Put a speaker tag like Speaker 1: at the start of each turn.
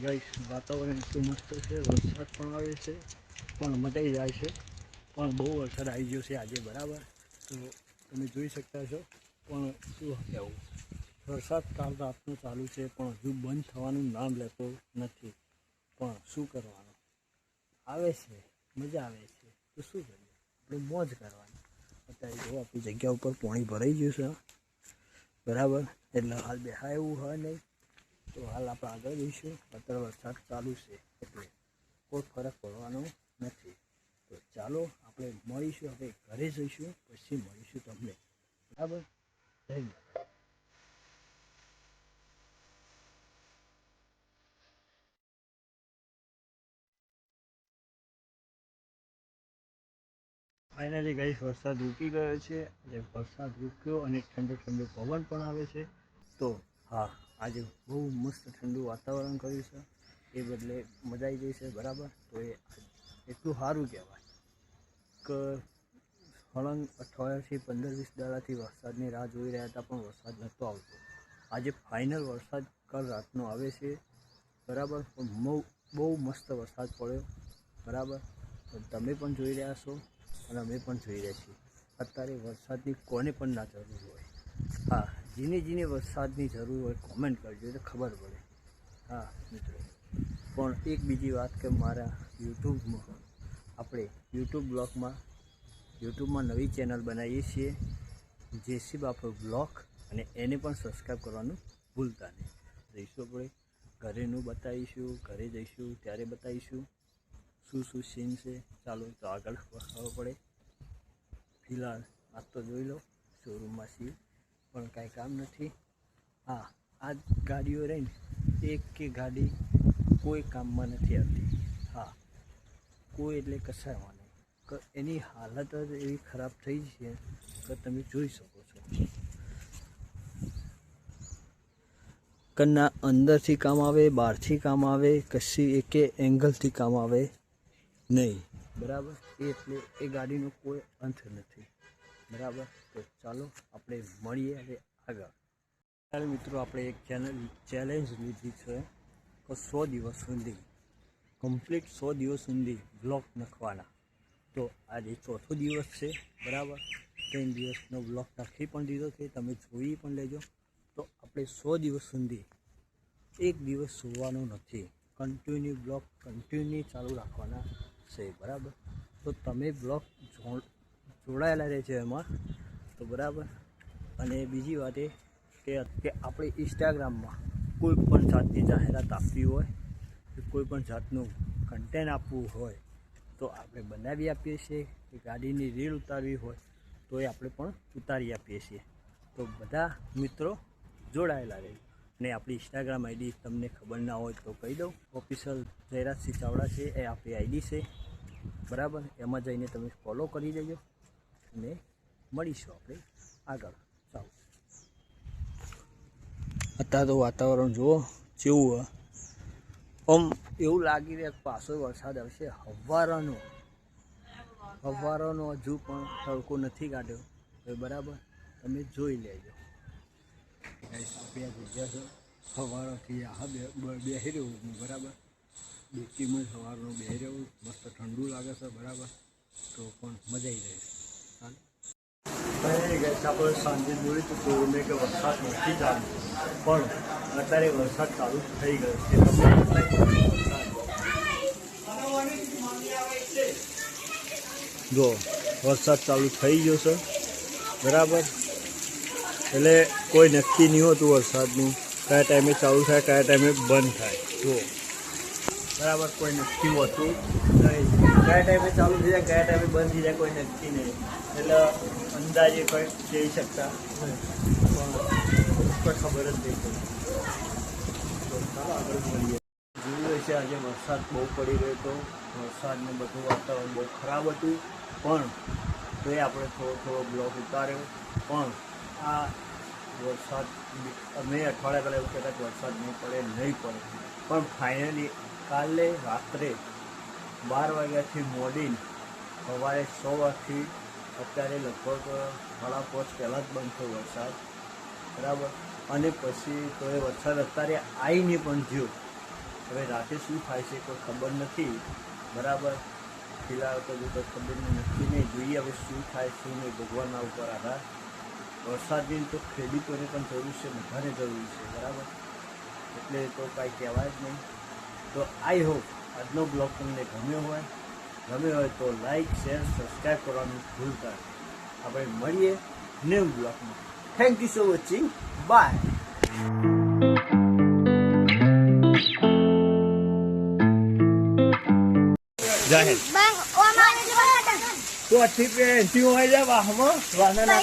Speaker 1: Guys વાતાવરણ એટલું મસ્ત છે, વરસાદ પણ આવે છે પણ મટાઈ જાય છે, પણ બહુ વરસાદ આવી ગયો છે આજે બરાબર. તો તમે જોઈ શકતા છો, પણ શું કહેવું, વરસાદ કાલ રાતનો ચાલુ છે પણ હજુ બંધ થવાનું નામ લેતો નથી. પણ શું કરવાનું, આવે છે, મજા આવે છે તો શું કરીએ, આપણે મોજ કરવાની. અત્યારે જો આપણી જગ્યા ઉપર પાણી ભરાઈ ગયું છે બરાબર, એટલે હાલ બેહાય એવું હોય નહીં. તો હાલ આપણે આગળ જઈશું. અત્યારે વરસાદ ચાલુ છે એટલે કોઈ ફરક પડવાનો નથી. તો ચાલો આપણે મળીશું, આપણે ઘરે જઈશું પછી મળીશું તમને બરાબર. જય માતા. ફાઇનલી ગાઈસ વરસાદ રૂકી ગયો છે, અને વરસાદ રૂક્યો અને ઠંડો ઠંડો પવન પણ આવે છે. તો હા, આજે બહુ મસ્ત ઠંડુ વાતાવરણ કર્યું છે, એ બદલે મજા આવી ગઈ છે બરાબર. તો એ એટલું સારું કહેવાય કે સળંગ અઠવાડિયાથી 15-20 દાડાથી વરસાદની રાહ જોઈ રહ્યા હતા પણ વરસાદ નહોતો આવતો. આજે ફાઇનલ વરસાદ કાલ રાતનો આવે છે બરાબર. બહુ મસ્ત વરસાદ પડ્યો બરાબર. તો તમે પણ જોઈ રહ્યા છો અને અમે પણ જોઈ રહ્યા છીએ. અત્યારે વરસાદની કોને પણ ના જરૂર હોય, હા, જેને વરસાદની જરૂર હોય કોમેન્ટ કરજો તો ખબર પડે. હા મિત્રો, પણ એક બીજી વાત કે મારા યુટ્યુબમાં નવી ચેનલ બનાવીએ છીએ, જેસી બાપુ બ્લોગ, અને એને પણ સબસ્ક્રાઈબ કરવાનું ભૂલતા નહીં. જઈશું આપણે ઘરેનું બતાવીશું, ઘરે જઈશું ત્યારે બતાવીશું શું શું સીન છે. ચાલો તો આગળ ખબર પડે. ફિલહાલ આજ તો જોઈ લો શોરૂમમાં છીએ પણ કાંઈ કામ નથી. હા, આ ગાડીઓ રહીને એક કે ગાડી કોઈ કામમાં નથી આવતી. હા, કોઈ એટલે કશામાં નહીં, કે એની હાલત જ એવી ખરાબ થઈ છે કે તમે જોઈ શકો છો કે ના અંદરથી કામ આવે, બહારથી કામ આવે, કશી એકે એંગલથી કામ આવે નહીં બરાબર. એટલે એ ગાડીનો કોઈ અંત નથી બરાબર. તો ચાલો આપણે મળીએ હવે આગળ. ચાલો મિત્રો, આપણે એક ચેલેન્જ લીધી છે કે 100 દિવસ સુધી કમ્પ્લીટ 100 દિવસ સુધી બ્લોગ નાખવાના. તો આજે ચોથો દિવસ છે બરાબર. 3 દિવસનો બ્લોગ નાખી પણ દીધો છે, તમે જોઈ પણ લેજો. તો આપણે 100 દિવસ સુધી એક દિવસ સુવાનો નથી, કન્ટિન્યુ બ્લોગ કન્ટિન્યુ ચાલુ રાખવાના છે બરાબર. તો તમે બ્લોગ જોડાયેલા રહેજો એમાં તો બરાબર. અને બીજી વાત એ કે આપણે ઇન્સ્ટાગ્રામમાં કોઈ પણ જાતની જાહેરાત આપવી હોય, કોઈ પણ જાતનું કન્ટેન્ટ આપવું હોય તો આપણે બનાવી આપીએ છીએ. કે ગાડીની રીલ ઉતારવી હોય તો એ આપણે પણ ઉતારી આપીએ છીએ. તો બધા મિત્રો જોડાયેલા રહે. ને આપણી ઇન્સ્ટાગ્રામ આઈડી તમને ખબર ના હોય તો કહી દઉં, ઓફિશિયલ જયરાજસિંહ ચાવડા છે, એ આપણી આઈડી છે બરાબર. એમાં જઈને તમે ફોલો કરી દેજો અને મળીશું આપણે આગળ. ચાલો, અત્યારે તો વાતાવરણ જુઓ કેવું હોય, આમ એવું લાગી રહ્યું કે પાછો વરસાદ આવશે. હવારાનો હજુ પણ તડકો નથી કાઢ્યો. તો બરાબર તમે જોઈ લેજો. આપણે આ જગ્યા છે સવારથી બેસી રહ્યું હું બરાબર. ડેકીમાં સવારનું બેસી રહ્યું, મસ્ત ઠંડુ લાગે છે બરાબર. તો પણ મજા આવી જાય છે. આપણે સાંજે જોયું તો મેં કે વરસાદ નથી ચાલુ, પણ અત્યારે વરસાદ ચાલુ થઈ ગયો છે. જો વરસાદ ચાલુ થઈ ગયો છે બરાબર. એટલે કોઈ નક્કી નહીં હોતું વરસાદનું, કયા ટાઈમે ચાલુ થાય કયા ટાઈમે બંધ થાય. જો બરાબર કોઈ નક્કી હોતું નહીં, કયા ટાઈમે ચાલુ થઈ જાય કયા ટાઈમે બંધ થઈ જાય કોઈ નક્કી નહીં. એટલે અંદાજે કંઈ કહી શકતા નહીં, પણ કોઈ ખબર જ નહીં પડતી. તો ચાલો આગળ મળીએ. જોયું હશે આજે વરસાદ બહુ પડી ગયો હતો. વરસાદનું બધું વાતાવરણ બહુ ખરાબ હતું, પણ તો એ આપણે થોડો બ્લોક ઉતાર્યો. પણ આ વરસાદ અમે અઠવાડિયા પહેલાં એવું કહેતા કે વરસાદ નહીં પડે, પણ ફાઇનલી કાલે રાત્રે 12 વાગ્યાથી મોડીને સવારે 6 વાગથી અત્યારે લગભગ 4:30 પહેલાં જ બંધ થયો વરસાદ બરાબર. અને પછી તો એ વરસાદ અત્યારે આવીને પણ જ્યો. હવે રાતે શું થાય છે કોઈ ખબર નથી બરાબર. ફિલહાલ તો જો કોઈ ખબર નક્કી નહીં, જોઈએ હવે શું થાય શું નહીં, ભગવાનના ઉપર આધાર. વરસાદની તો ખેડૂતોને પણ જરૂર છે, બધાને જરૂર છે બરાબર. એટલે તો કાંઈ કહેવાય જ નહીં. તો આઈ હોપ આજનો બ્લોગ તમને ગમ્યો હોય તો લાઈક શેર સબસ્ક્રાઈબ કરવાનું ભૂલતા. આપણે મળીએ ન્યૂ બ્લોગમાં. Thank you for watching. Bye. જાહેર તો અઠી પેન્ટી હોય જાય વાહમાં વાહના ના